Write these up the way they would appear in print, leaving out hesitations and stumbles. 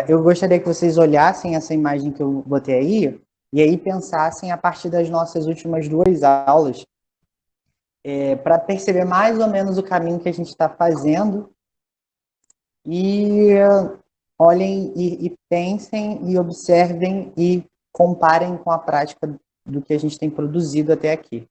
Eu gostaria que vocês olhassem essa imagem que eu botei aí, e aí pensassem a partir das nossas últimas duas aulas, para perceber mais ou menos o caminho que a gente está fazendo, e olhem e pensem e observem e comparem com a prática do que a gente tem produzido até aqui.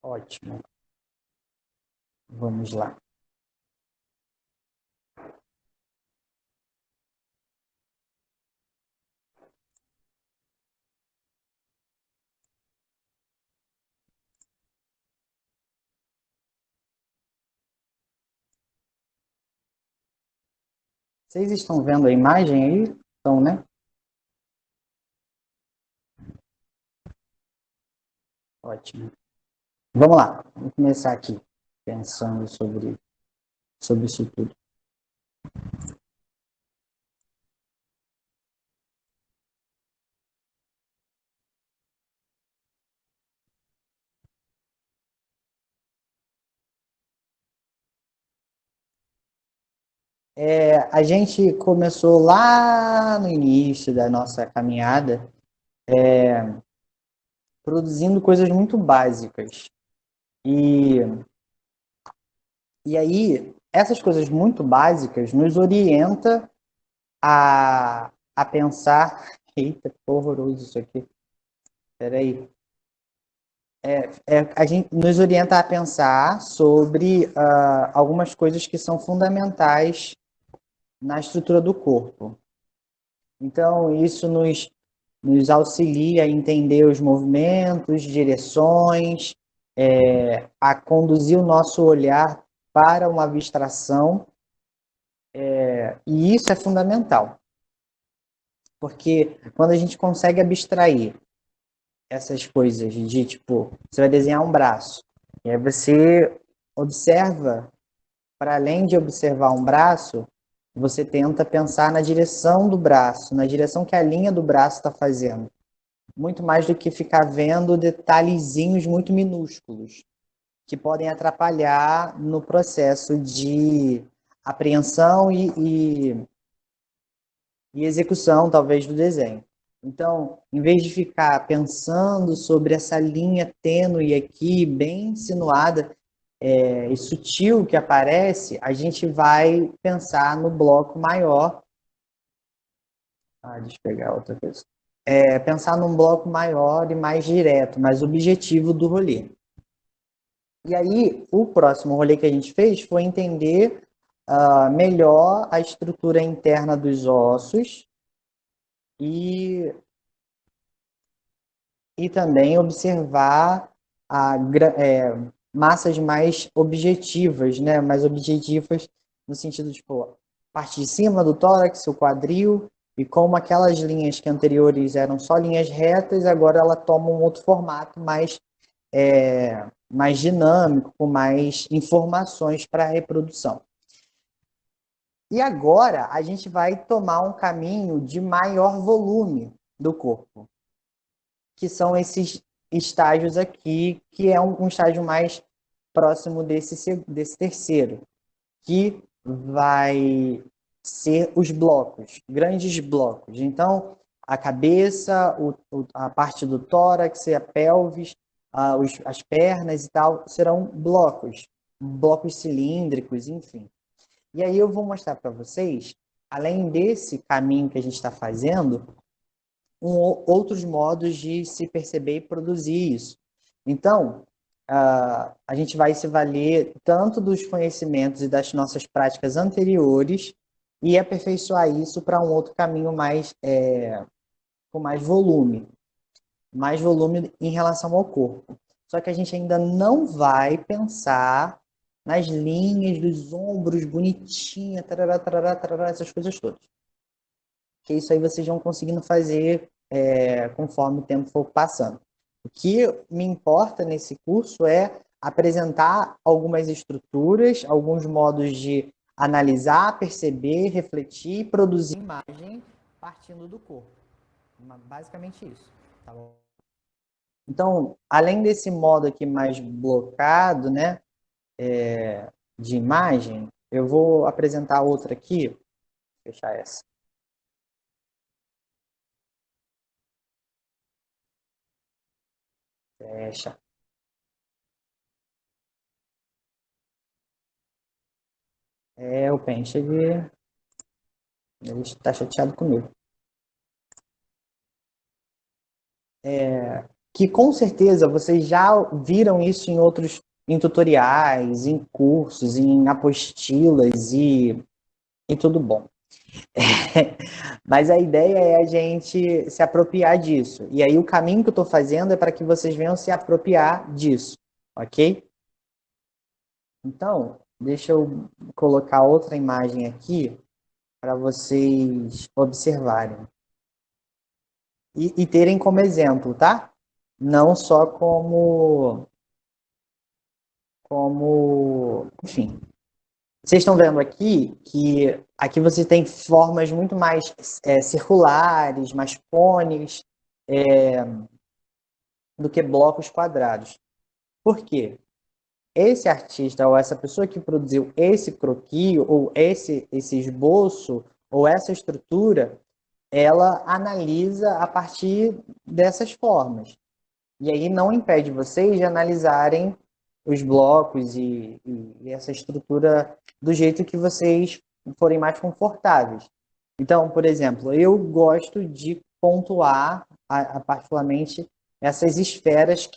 Ótimo. Vamos lá. Vocês estão vendo a imagem aí? Estão, né? Ótimo. Vamos lá. Vamos começar aqui, pensando sobre isso tudo. A gente começou lá no início da nossa caminhada, produzindo coisas muito básicas. E, e aí, essas coisas muito básicas nos orienta a pensar... Eita, que horroroso isso aqui. Peraí. A gente nos orienta a pensar sobre algumas coisas que são fundamentais na estrutura do corpo. Então, isso nos auxilia a entender os movimentos, direções, a conduzir o nosso olhar para uma abstração, e isso é fundamental, porque quando a gente consegue abstrair essas coisas de, tipo, você vai desenhar um braço, e aí você observa, para além de observar um braço, você tenta pensar na direção do braço, na direção que a linha do braço está fazendo. Muito mais do que ficar vendo detalhezinhos muito minúsculos, que podem atrapalhar no processo de apreensão e execução, talvez, do desenho. Então, em vez de ficar pensando sobre essa linha tênue aqui, bem insinuada e sutil que aparece, a gente vai pensar no bloco maior. Deixa eu pegar outra coisa. Pensar num bloco maior e mais direto, mais objetivo do rolê. E aí, o próximo rolê que a gente fez foi entender melhor a estrutura interna dos ossos e, e também observar massas mais objetivas, né? Mais objetivas no sentido, tipo, parte de cima do tórax, o quadril, e como aquelas linhas que anteriores eram só linhas retas, agora ela toma um outro formato mais dinâmico, com mais informações para a reprodução. E agora a gente vai tomar um caminho de maior volume do corpo, que são esses estágios aqui, que é um estágio mais próximo desse terceiro, que vai ser os blocos, grandes blocos. Então, a cabeça, a parte do tórax e a pelvis, as pernas e tal, serão blocos cilíndricos, enfim. E aí eu vou mostrar para vocês, além desse caminho que a gente está fazendo, outros modos de se perceber e produzir isso. Então, a gente vai se valer tanto dos conhecimentos e das nossas práticas anteriores e aperfeiçoar isso para um outro caminho mais com mais volume em relação ao corpo. Só que a gente ainda não vai pensar nas linhas dos ombros, bonitinha, tarará, tarará, tarará, essas coisas todas. Que isso aí vocês vão conseguindo fazer conforme o tempo for passando. O que me importa nesse curso é apresentar algumas estruturas, alguns modos de analisar, perceber, refletir e produzir imagem partindo do corpo. Basicamente isso. Tá bom? Então, além desse modo aqui mais blocado, né, de imagem, eu vou apresentar outra aqui. Vou fechar essa. Fecha. O Paint, ele está chateado comigo. Que com certeza vocês já viram isso em tutoriais, em cursos, em apostilas e tudo bom. Mas a ideia é a gente se apropriar disso. E aí o caminho que eu estou fazendo é para que vocês venham se apropriar disso, ok? Então, deixa eu colocar outra imagem aqui para vocês observarem. E terem como exemplo, tá? Não só enfim. Vocês estão vendo aqui que aqui você tem formas muito mais circulares, mais cônicas, do que blocos quadrados. Por quê? Esse artista ou essa pessoa que produziu esse croquis ou esse esboço ou essa estrutura, ela analisa a partir dessas formas. E aí não impede vocês de analisarem os blocos e essa estrutura do jeito que vocês forem mais confortáveis. Então, por exemplo, eu gosto de pontuar, particularmente, essas esferas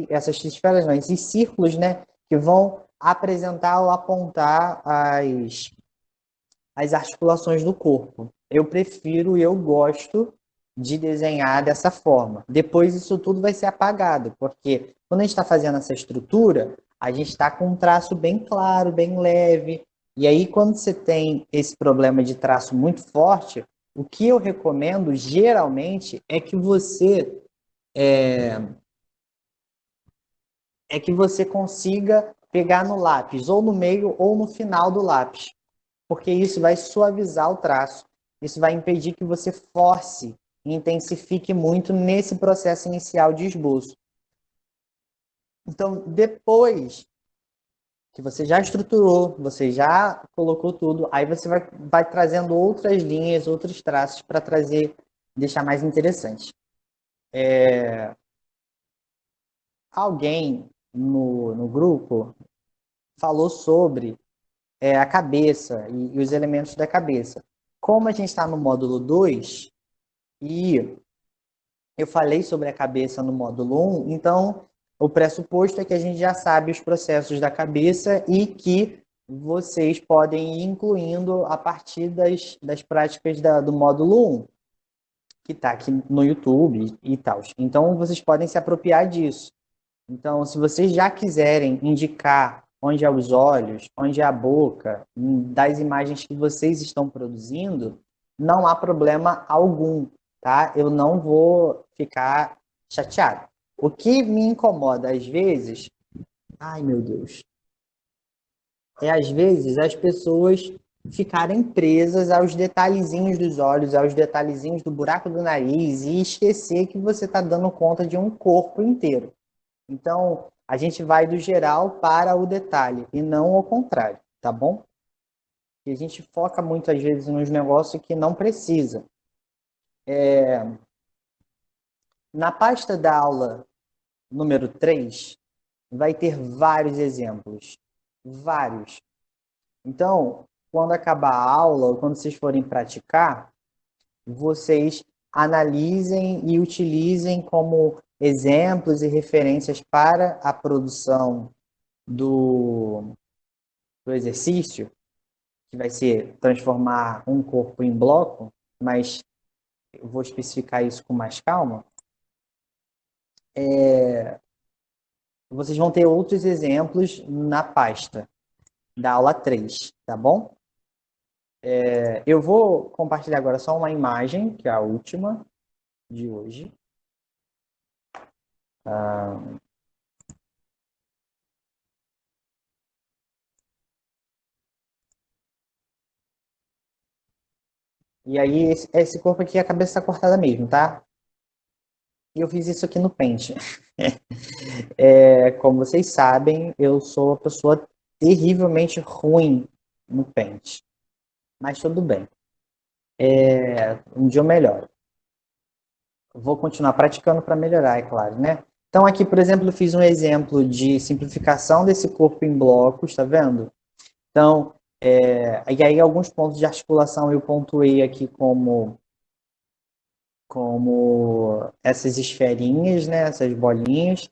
essas esferas não, esses círculos, né, que vão apresentar ou apontar as articulações do corpo. Eu prefiro e eu gosto de desenhar dessa forma. Depois isso tudo vai ser apagado, porque quando a gente está fazendo essa estrutura, a gente está com um traço bem claro, bem leve. E aí, quando você tem esse problema de traço muito forte, o que eu recomendo geralmente é que você consiga pegar no lápis, ou no meio ou no final do lápis, porque isso vai suavizar o traço. Isso vai impedir que você force e intensifique muito nesse processo inicial de esboço. Então, depois que você já estruturou, você já colocou tudo, aí você vai trazendo outras linhas, outros traços para deixar mais interessante. Alguém no grupo falou sobre a cabeça e os elementos da cabeça. Como a gente está no módulo 2 e eu falei sobre a cabeça no módulo 1, então o pressuposto é que a gente já sabe os processos da cabeça e que vocês podem ir incluindo a partir das práticas do módulo 1, que está aqui no YouTube e tal. Então vocês podem se apropriar disso. Então, se vocês já quiserem indicar onde é os olhos, onde é a boca, das imagens que vocês estão produzindo, não há problema algum, tá? Eu não vou ficar chateado. O que me incomoda às vezes, ai meu Deus, é às vezes as pessoas ficarem presas aos detalhezinhos dos olhos, aos detalhezinhos do buraco do nariz e esquecer que você está dando conta de um corpo inteiro. Então, a gente vai do geral para o detalhe e não ao contrário, tá bom? E a gente foca muitas vezes nos negócios que não precisa. Na pasta da aula número 3, vai ter vários exemplos. Vários. Então, quando acabar a aula, ou quando vocês forem praticar, vocês analisem e utilizem como exemplos e referências para a produção do exercício, que vai ser transformar um corpo em bloco, mas eu vou especificar isso com mais calma, vocês vão ter outros exemplos na pasta da aula 3, tá bom? Eu vou compartilhar agora só uma imagem, que é a última de hoje. E aí, esse corpo aqui, a cabeça está cortada mesmo, tá? E eu fiz isso aqui no Paint. Como vocês sabem, eu sou uma pessoa terrivelmente ruim no Paint. Mas tudo bem. Um dia eu melhoro. Vou continuar praticando para melhorar, é claro, né? Então aqui, por exemplo, eu fiz um exemplo de simplificação desse corpo em blocos, tá vendo? Então, e aí alguns pontos de articulação eu pontuei aqui como essas esferinhas, né? Essas bolinhas.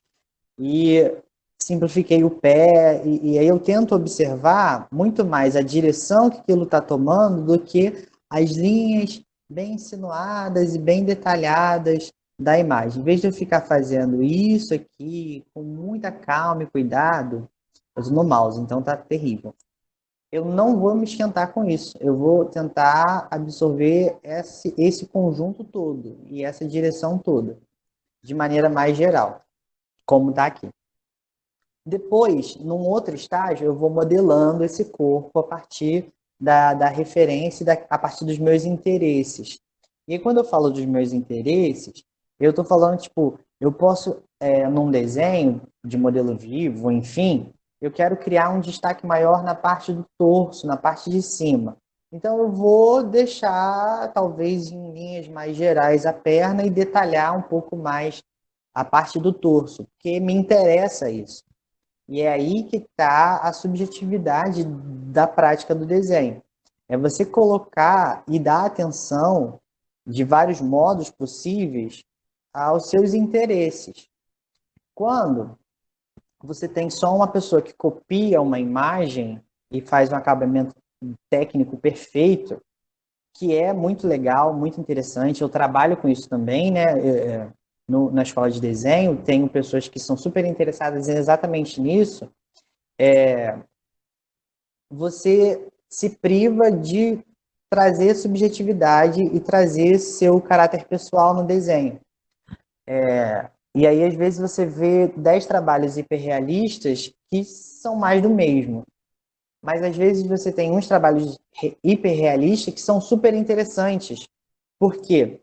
E simplifiquei o pé, e aí eu tento observar muito mais a direção que aquilo está tomando do que as linhas bem insinuadas e bem detalhadas da imagem. Em vez de eu ficar fazendo isso aqui com muita calma e cuidado, eu uso no mouse, então tá terrível. Eu não vou me esquentar com isso. Eu vou tentar absorver esse conjunto todo e essa direção toda, de maneira mais geral, como está aqui. Depois, num outro estágio, eu vou modelando esse corpo a partir da referência, a partir dos meus interesses. E aí, quando eu falo dos meus interesses, eu estou falando, tipo, eu posso, num desenho de modelo vivo, enfim, eu quero criar um destaque maior na parte do torso, na parte de cima. Então, eu vou deixar, talvez, em linhas mais gerais, a perna e detalhar um pouco mais a parte do torso, porque me interessa isso. E é aí que está a subjetividade da prática do desenho. É você colocar e dar atenção de vários modos possíveis aos seus interesses. Quando você tem só uma pessoa que copia uma imagem e faz um acabamento técnico perfeito, que é muito legal, muito interessante. Eu trabalho com isso também, né? Na escola de desenho, tenho pessoas que são super interessadas exatamente nisso. Você se priva de trazer subjetividade e trazer seu caráter pessoal no desenho. E aí, às vezes, você vê 10 trabalhos hiperrealistas que são mais do mesmo. Mas, às vezes, você tem uns trabalhos hiperrealistas que são super interessantes. Por quê?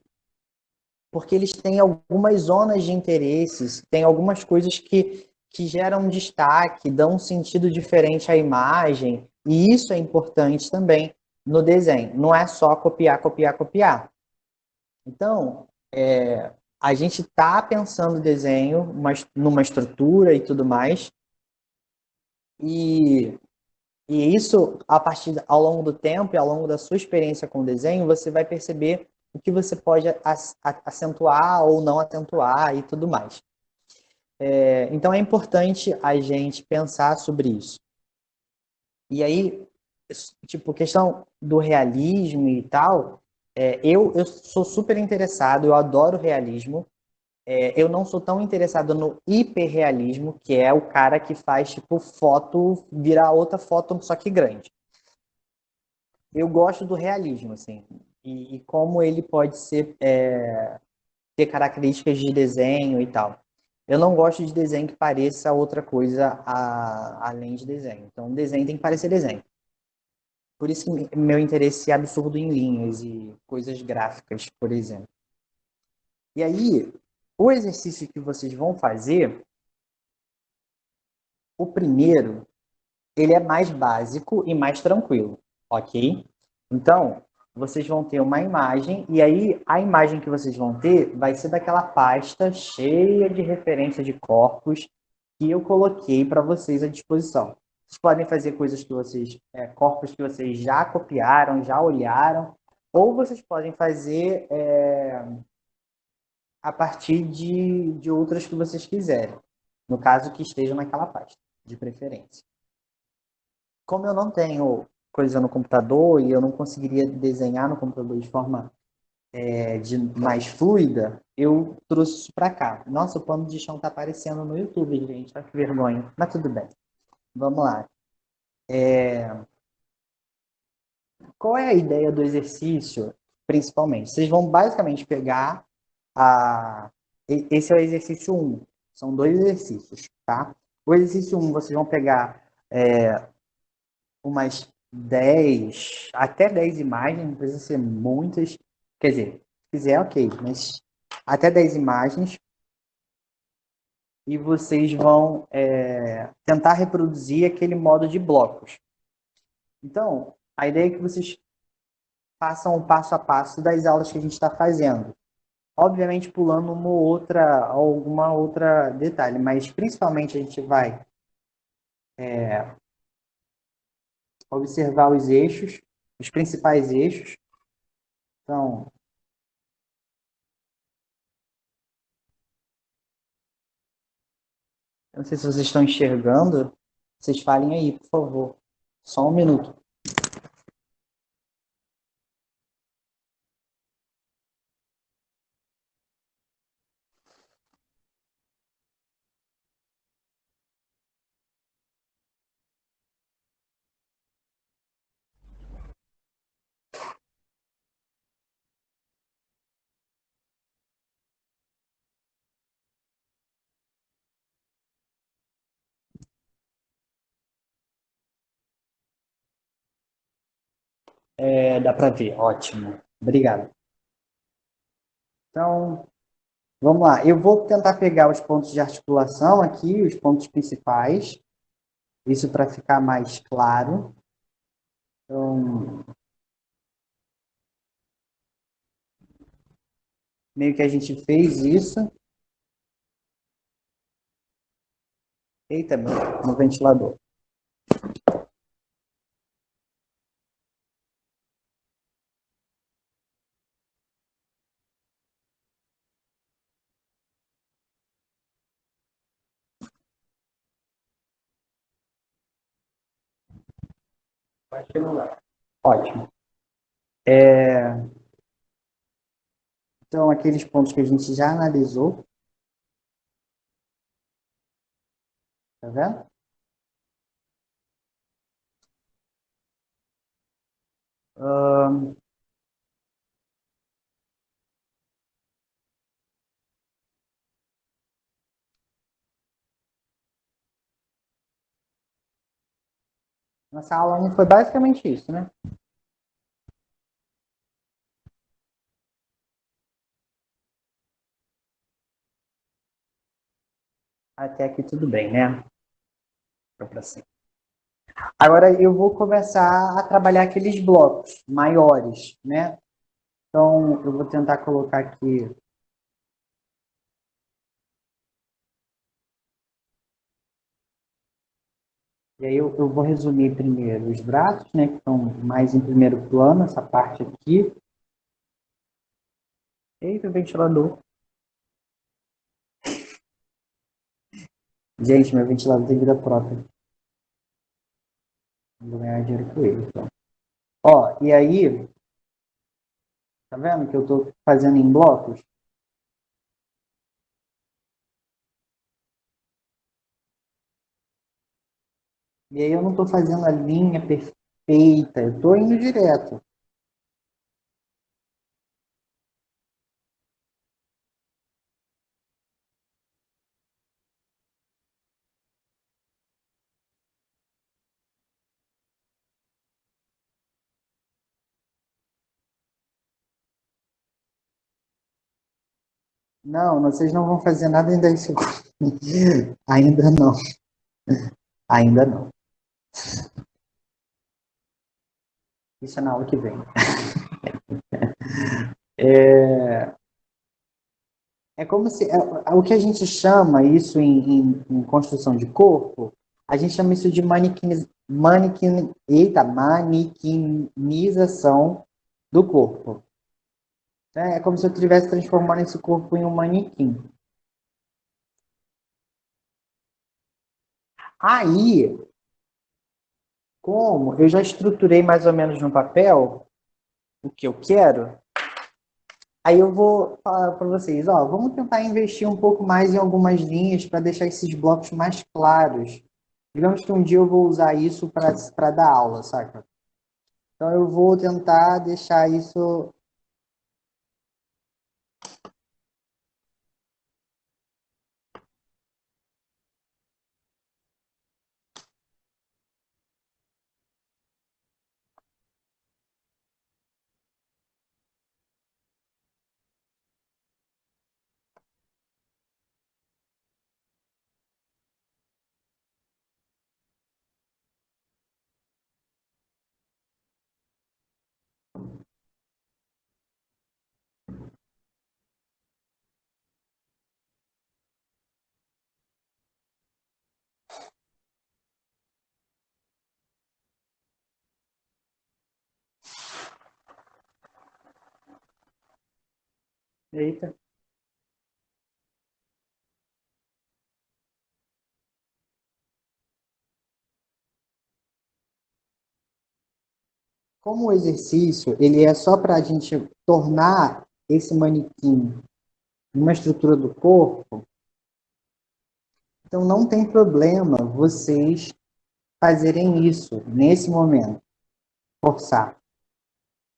Porque eles têm algumas zonas de interesses, tem algumas coisas que geram destaque, dão um sentido diferente à imagem, e isso é importante também no desenho. Não é só copiar, copiar, copiar. Então, a gente está pensando o desenho numa estrutura e tudo mais, e, e isso, ao longo do tempo e ao longo da sua experiência com o desenho, você vai perceber o que você pode acentuar ou não acentuar e tudo mais. Então é importante a gente pensar sobre isso. E aí, tipo, questão do realismo e tal, eu sou super interessado, eu adoro realismo. Eu não sou tão interessado no hiperrealismo, que é o cara que faz, tipo, foto virar outra foto, só que grande. Eu gosto do realismo, assim, e como ele pode ter características de desenho e tal. Eu não gosto de desenho que pareça outra coisa além de desenho. Então, desenho tem que parecer desenho. Por isso que meu interesse é absurdo em linhas e coisas gráficas, por exemplo. E aí, o exercício que vocês vão fazer, o primeiro, ele é mais básico e mais tranquilo, ok? Então, vocês vão ter uma imagem, e aí a imagem que vocês vão ter vai ser daquela pasta cheia de referências de corpos que eu coloquei para vocês à disposição. Vocês podem fazer coisas que vocês, corpos que vocês já copiaram, já olharam, ou vocês podem fazer a partir de outras que vocês quiserem. No caso, que estejam naquela pasta, de preferência. Como eu não tenho coisa no computador e eu não conseguiria desenhar no computador de forma de mais fluida, eu trouxe isso para cá. Nossa, o pano de chão tá aparecendo no YouTube, gente. Olha que vergonha. Mas tudo bem. Vamos lá. Qual é a ideia do exercício, principalmente? Vocês vão basicamente pegar a. Esse é o exercício 1. São dois exercícios, tá? O exercício 1, vocês vão pegar umas 10, até 10 imagens, não precisa ser muitas. Quer dizer, se quiser, ok, mas até 10 imagens. E vocês vão tentar reproduzir aquele modo de blocos. Então, a ideia é que vocês façam o passo a passo das aulas que a gente está fazendo. Obviamente pulando alguma outra detalhe, mas principalmente a gente vai observar os eixos, os principais eixos. Então, eu não sei se vocês estão enxergando, vocês falem aí, por favor. Só um minuto. Dá para ver, ótimo. Obrigado. Então, vamos lá. Eu vou tentar pegar os pontos de articulação aqui, os pontos principais, isso para ficar mais claro. Então, meio que a gente fez isso. Eita, meu ventilador. Acho que não dá. Ótimo. Então, aqueles pontos que a gente já analisou, tá vendo? Nossa aula foi basicamente isso, né? Até aqui tudo bem, né? Foi pra cima. Agora eu vou começar a trabalhar aqueles blocos maiores, né? Então, eu vou tentar colocar aqui. E aí eu vou resumir primeiro os braços, né? Que estão mais em primeiro plano, essa parte aqui. Eita, o ventilador. Gente, meu ventilador tem vida própria. Vou ganhar dinheiro com ele, então. Ó, e aí, tá vendo que eu tô fazendo em blocos? E aí eu não tô fazendo a linha perfeita, eu tô indo direto. Não, vocês não vão fazer nada em 10 segundos. Ainda não. Ainda não. Isso é na aula que vem. É como se. O que a gente chama isso em construção de corpo, a gente chama isso de manequinização do corpo. É como se eu estivesse transformando esse corpo em um manequim. Aí, como eu já estruturei mais ou menos no papel o que eu quero, Aí eu vou falar para vocês, ó, vamos tentar investir um pouco mais em algumas linhas para deixar esses blocos mais claros. Digamos que um dia eu vou usar isso para dar aula, saca? Então eu vou tentar deixar isso. Eita. Como o exercício, ele é só para a gente tornar esse manequim uma estrutura do corpo, então não tem problema vocês fazerem isso nesse momento, forçar.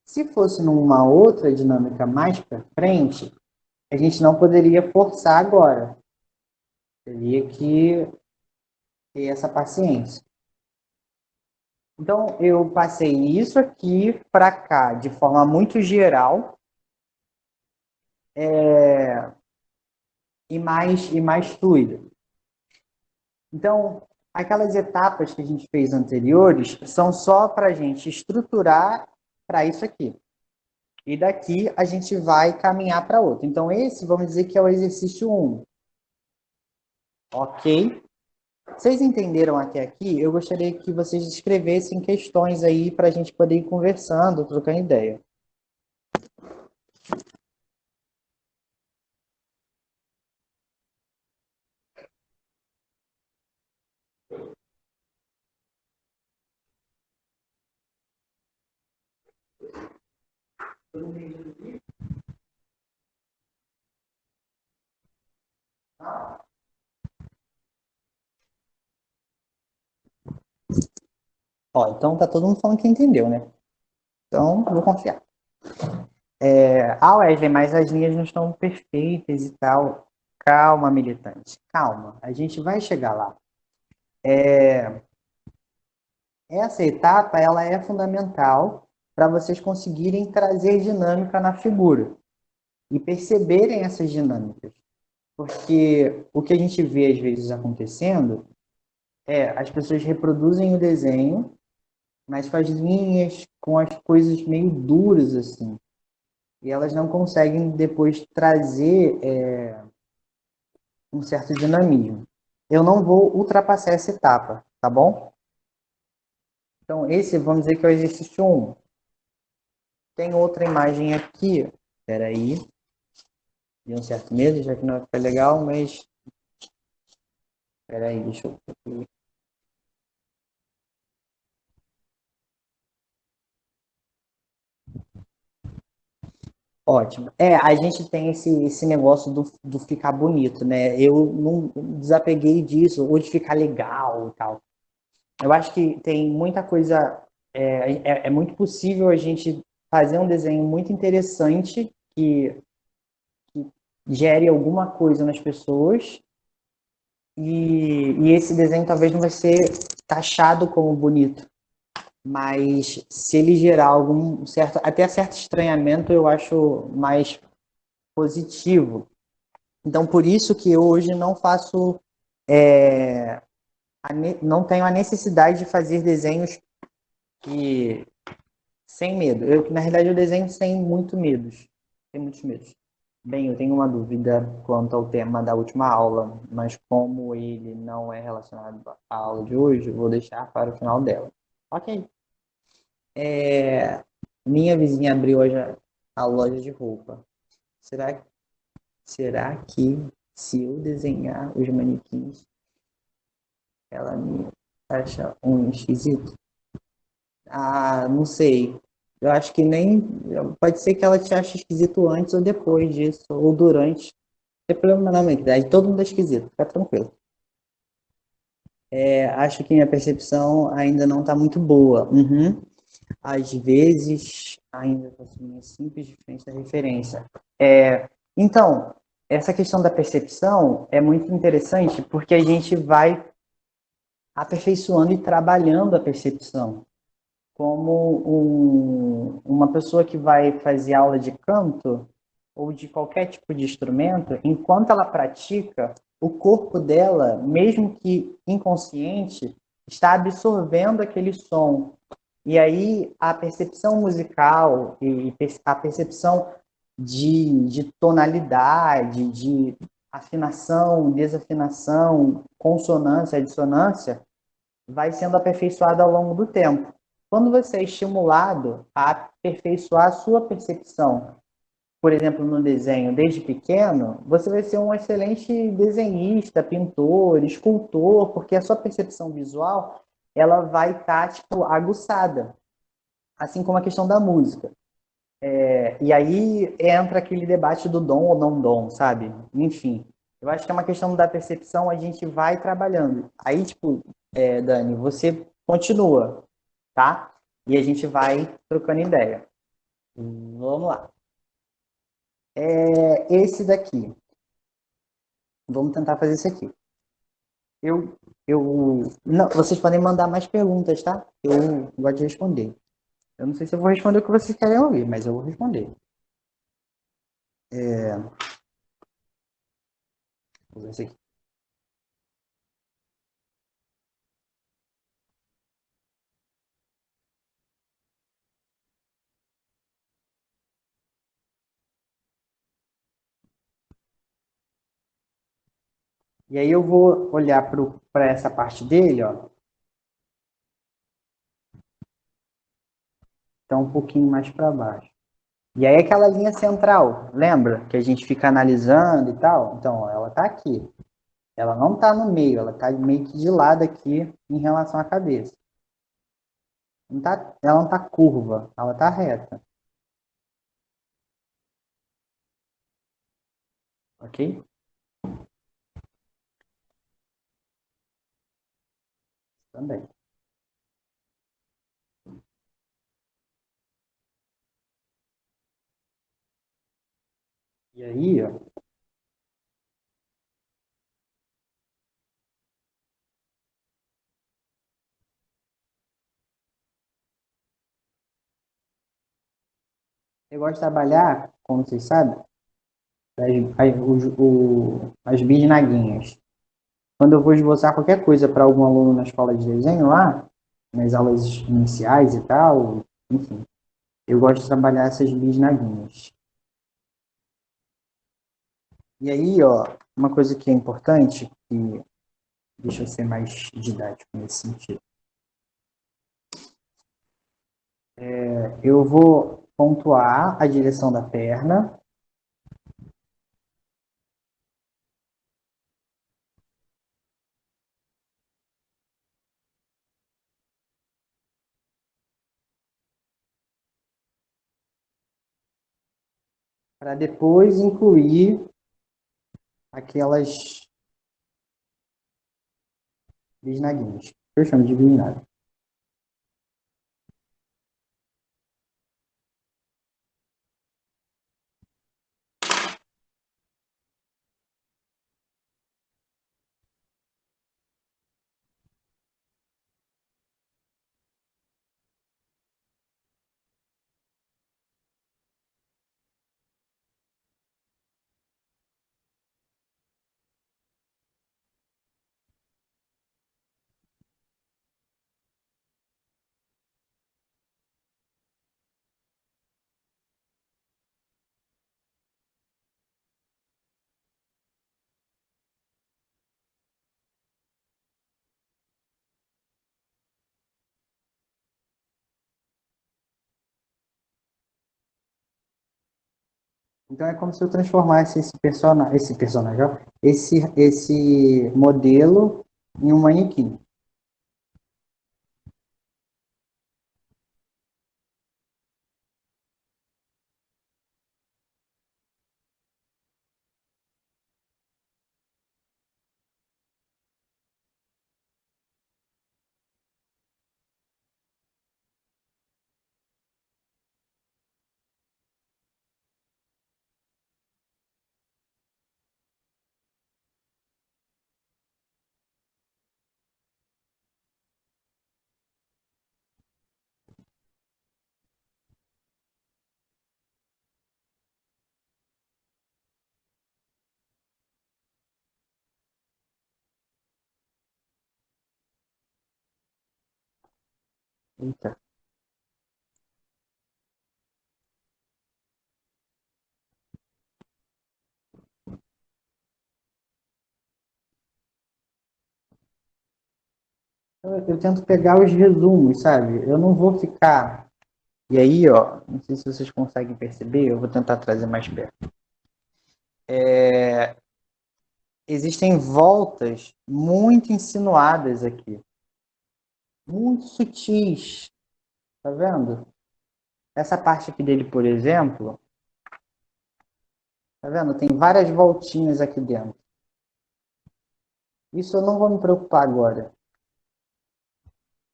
Se fosse numa outra dinâmica mais para frente, a gente não poderia forçar agora. Teria que ter essa paciência. Então, eu passei isso aqui para cá de forma muito geral e mais fluida. Então, aquelas etapas que a gente fez anteriores são só para a gente estruturar para isso aqui. E daqui a gente vai caminhar para outro. Então, esse, vamos dizer que é o exercício 1. Ok? Vocês entenderam até aqui? Eu gostaria que vocês escrevessem questões aí para a gente poder ir conversando, trocando ideia. Ó, então tá todo mundo falando que entendeu, né? Então, vou confiar. Wesley, mas as linhas não estão perfeitas e tal. Calma, militante, calma. A gente vai chegar lá. Essa etapa, ela é fundamental para vocês conseguirem trazer dinâmica na figura e perceberem essas dinâmicas. Porque o que a gente vê às vezes acontecendo é as pessoas reproduzem o desenho, mas com as linhas, com as coisas meio duras assim. E elas não conseguem depois trazer um certo dinamismo. Eu não vou ultrapassar essa etapa, tá bom? Então, esse, vamos dizer que é o exercício 1. Tem outra imagem aqui. Espera aí. De um certo medo, já que não vai ficar legal, mas... Espera aí, deixa eu... Ótimo. A gente tem esse negócio do ficar bonito, né? Eu não desapeguei disso, ou de ficar legal e tal. Eu acho que tem muita coisa. É muito possível a gente fazer um desenho muito interessante que gere alguma coisa nas pessoas e esse desenho talvez não vai ser taxado como bonito, mas se ele gerar algum certo, até certo estranhamento, eu acho mais positivo. Então, por isso que eu hoje não faço, não tenho a necessidade de fazer desenhos que sem medo. Na realidade, eu desenho sem muito medos. Sem muitos medos. Bem, eu tenho uma dúvida quanto ao tema da última aula, mas como ele não é relacionado à aula de hoje, eu vou deixar para o final dela. Ok. Minha vizinha abriu hoje a loja de roupa. Será, será que se eu desenhar os manequins, ela me acha um esquisito? Ah, não sei. Eu acho que nem. Pode ser que ela te ache esquisito antes ou depois disso, ou durante. Não tem problema não, minha querida. Todo mundo é esquisito, fica tranquilo. Acho que minha percepção ainda não está muito boa. Uhum. Às vezes, ainda assim, é simples, diferente da referência. Então, essa questão da percepção é muito interessante porque a gente vai aperfeiçoando e trabalhando a percepção. Como uma pessoa que vai fazer aula de canto ou de qualquer tipo de instrumento, enquanto ela pratica, o corpo dela, mesmo que inconsciente, está absorvendo aquele som. E aí a percepção musical e a percepção de tonalidade, de afinação, desafinação, consonância, dissonância, vai sendo aperfeiçoada ao longo do tempo. Quando você é estimulado a aperfeiçoar a sua percepção, por exemplo, no desenho desde pequeno, você vai ser um excelente desenhista, pintor, escultor, porque a sua percepção visual ela vai estar tipo aguçada, assim como a questão da música. E aí entra aquele debate do dom ou não dom, sabe? Enfim, eu acho que é uma questão da percepção, a gente vai trabalhando. Aí, tipo, Dani, você continua, tá? E a gente vai trocando ideia. Vamos lá. Esse daqui. Vamos tentar fazer esse aqui. Não, vocês podem mandar mais perguntas, tá? Eu gosto de responder. Eu não sei se eu vou responder o que vocês querem ouvir, mas eu vou responder. Vou ver esse aqui. E aí eu vou olhar para essa parte dele, ó. Tá um pouquinho mais para baixo. E aí aquela linha central, lembra? Que a gente fica analisando e tal? Então, ó, ela tá aqui. Ela não tá no meio, ela tá meio que de lado aqui em relação à cabeça. Não tá, ela não tá curva, ela tá reta. Ok? Também. E aí, ó, eu gosto de trabalhar, como vocês sabem, as bisnaguinhas. Quando eu vou esboçar qualquer coisa para algum aluno na escola de desenho lá, nas aulas iniciais e tal, enfim, eu gosto de trabalhar essas bisnaguinhas. E aí, ó, uma coisa que é importante, que deixa eu ser mais didático nesse sentido, eu vou pontuar a direção da perna, para depois incluir aquelas bisnaguinhas. Eu chamo de bisnaga. Então é como se eu transformasse esse personagem, ó, esse modelo em um manequim. Eita. Eu tento pegar os resumos, sabe? Eu não vou ficar. E aí, ó, não sei se vocês conseguem perceber, eu vou tentar trazer mais perto. Existem voltas muito insinuadas aqui, muito sutis, tá vendo? Essa parte aqui dele, por exemplo, tá vendo? Tem várias voltinhas aqui dentro. Isso eu não vou me preocupar agora,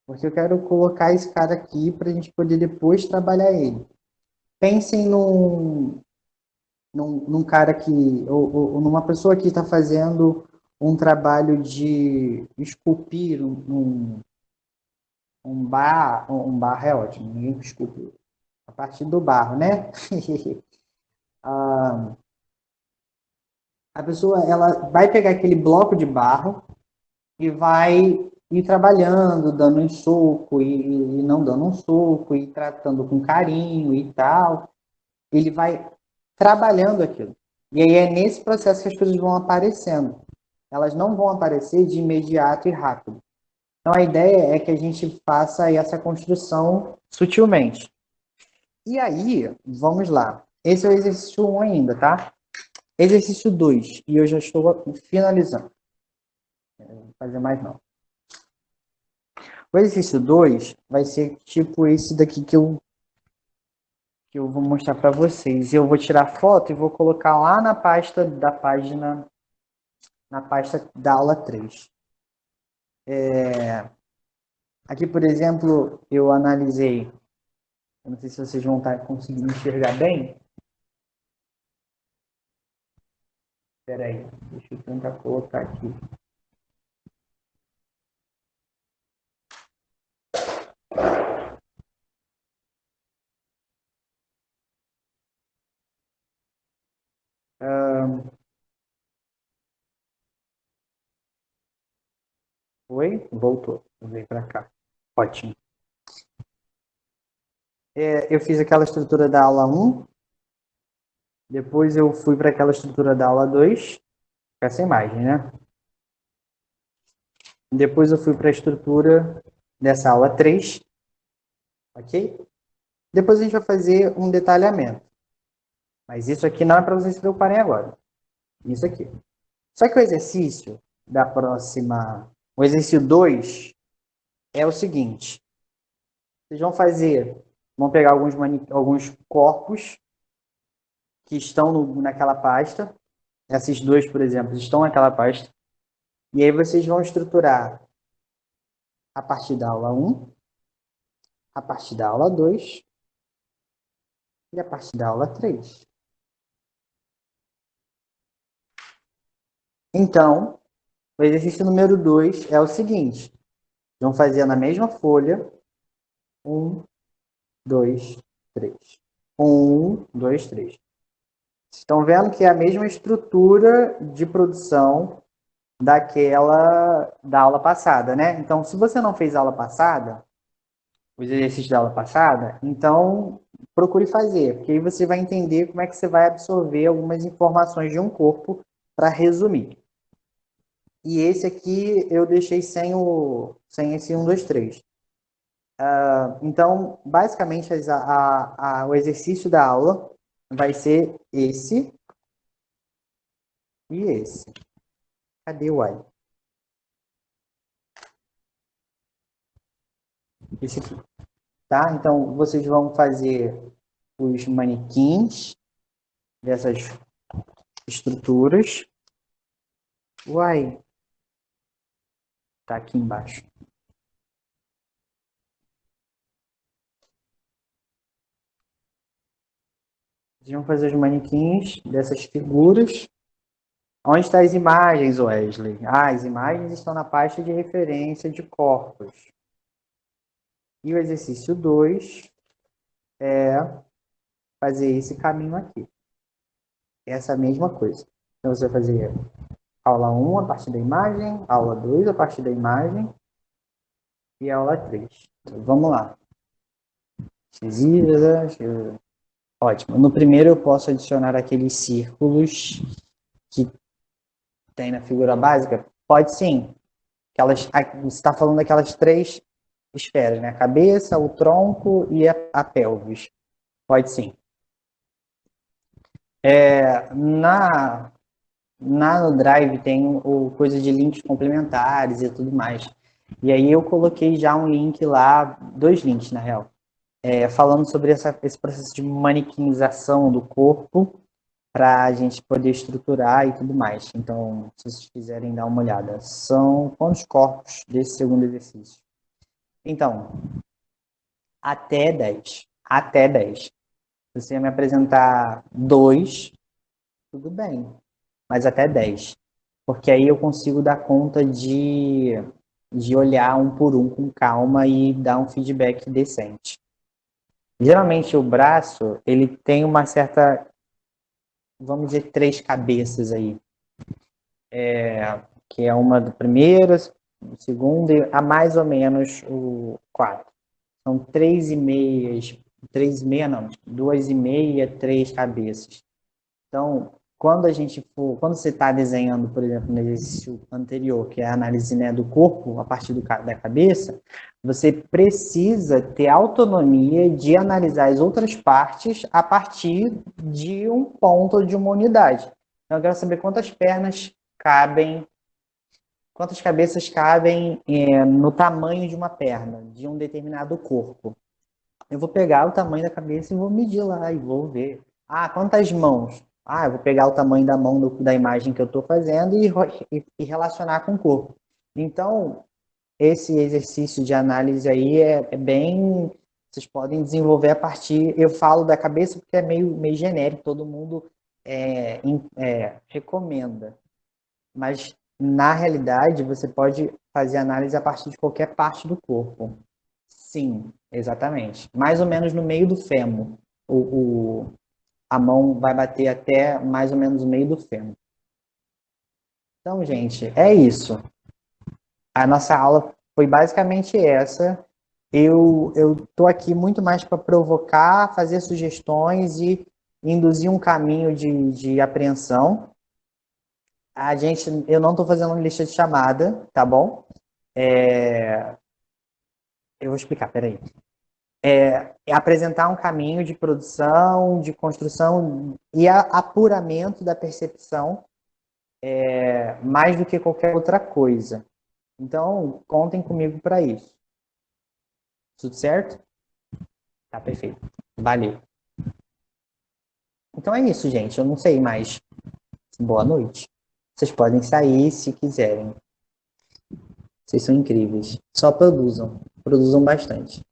porque eu quero colocar esse cara aqui para a gente poder depois trabalhar ele. Pensem num cara que, ou numa pessoa que está fazendo um trabalho de esculpir um barro é ótimo, ninguém esculpe a partir do barro, né? A pessoa ela vai pegar aquele bloco de barro e vai ir trabalhando, dando um soco e não dando um soco, e tratando com carinho e tal. Ele vai trabalhando aquilo. E aí é nesse processo que as coisas vão aparecendo. Elas não vão aparecer de imediato e rápido. Então a ideia é que a gente faça essa construção sutilmente. E aí, vamos lá. Esse é o exercício 1 ainda, tá? Exercício 2. E eu já estou finalizando. Não vou fazer mais não. O exercício 2 vai ser tipo esse daqui que eu vou mostrar para vocês. Eu vou tirar foto e vou colocar lá na pasta da página, na pasta da aula 3. Aqui, por exemplo, eu analisei, eu não sei se vocês vão estar conseguindo enxergar bem. Espera aí, deixa eu tentar colocar aqui. Oi? Voltou. Veio para cá. Ótimo. Eu fiz aquela estrutura da aula 1, depois eu fui para aquela estrutura da aula 2, com essa imagem, né? Depois eu fui para a estrutura dessa aula 3, ok? Depois a gente vai fazer um detalhamento. Mas isso aqui não é para vocês se preocuparem agora. Isso aqui. Só que o exercício da próxima. O exercício 2 é o seguinte: vocês vão fazer. Vão pegar alguns corpos que estão naquela pasta. Esses dois, por exemplo, estão naquela pasta. E aí vocês vão estruturar a partir da aula 1, a partir da aula 2 e a partir da aula 3. Então, o exercício número 2 é o seguinte: vão fazer na mesma folha. 1, 2, 3. 1, 2, 3. Estão vendo que é a mesma estrutura de produção daquela da aula passada, né? Então, se você não fez a aula passada, os exercícios da aula passada, então procure fazer, porque aí você vai entender como é que você vai absorver algumas informações de um corpo para resumir. E esse aqui eu deixei sem esse 1, 2, 3. Então, basicamente, o exercício da aula vai ser esse e esse. Cadê o I? Esse aqui. Tá? Então, vocês vão fazer os manequins dessas estruturas. Uai, tá aqui embaixo. Vocês vão fazer os manequins dessas figuras. Onde estão as imagens, Wesley? As imagens estão na pasta de referência de corpos. E o exercício 2 é fazer esse caminho aqui. Essa mesma coisa. Então, você vai fazer aula 1 a partir da imagem, aula 2 a partir da imagem e aula 3. Vamos lá. Ótimo. No primeiro eu posso adicionar aqueles círculos que tem na figura básica? Pode sim. Você está falando daquelas três esferas, né? A cabeça, o tronco e a pelvis. Pode sim. No Drive tem o coisa de links complementares e tudo mais. E aí eu coloquei já um link lá, dois links na real, falando sobre esse processo de manequinização do corpo para a gente poder estruturar e tudo mais. Então, se vocês quiserem dar uma olhada, são quantos corpos desse segundo exercício? Então, até 10. Até 10. Se você me apresentar dois, tudo bem, mas até 10. Porque aí eu consigo dar conta de olhar um por um com calma e dar um feedback decente. Geralmente o braço, ele tem uma certa, vamos dizer, três cabeças aí. Que é uma do primeiro, do segundo e a mais ou menos o quatro. São três e meia não, duas e meia, três cabeças. Então, quando você está desenhando, por exemplo, no exercício anterior, que é a análise, né, do corpo a partir da cabeça, você precisa ter autonomia de analisar as outras partes a partir de um ponto ou de uma unidade. Então, eu quero saber quantas cabeças cabem no tamanho de uma perna, de um determinado corpo. Eu vou pegar o tamanho da cabeça e vou medir lá e vou ver. Ah, quantas mãos? Ah, eu vou pegar o tamanho da mão da imagem que eu estou fazendo e relacionar com o corpo. Então, esse exercício de análise aí é bem. Vocês podem desenvolver a partir. Eu falo da cabeça porque é meio genérico, todo mundo recomenda. Mas, na realidade, você pode fazer análise a partir de qualquer parte do corpo. Sim, exatamente. Mais ou menos no meio do fêmur. A mão vai bater até mais ou menos o meio do fêmur. Então, gente, é isso. A nossa aula foi basicamente essa. Eu tô aqui muito mais para provocar, fazer sugestões e induzir um caminho de apreensão. Eu não estou fazendo lista de chamada, tá bom? Eu vou explicar, peraí. Apresentar um caminho de produção, de construção e apuramento da percepção mais do que qualquer outra coisa. Então, contem comigo para isso. Tudo certo? Tá perfeito. Valeu. Então é isso, gente. Eu não sei mais. Boa noite. Vocês podem sair se quiserem. Vocês são incríveis. Só produzam. Produzam bastante.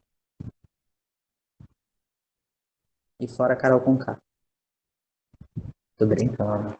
E fora Carol com K. Tô brincando.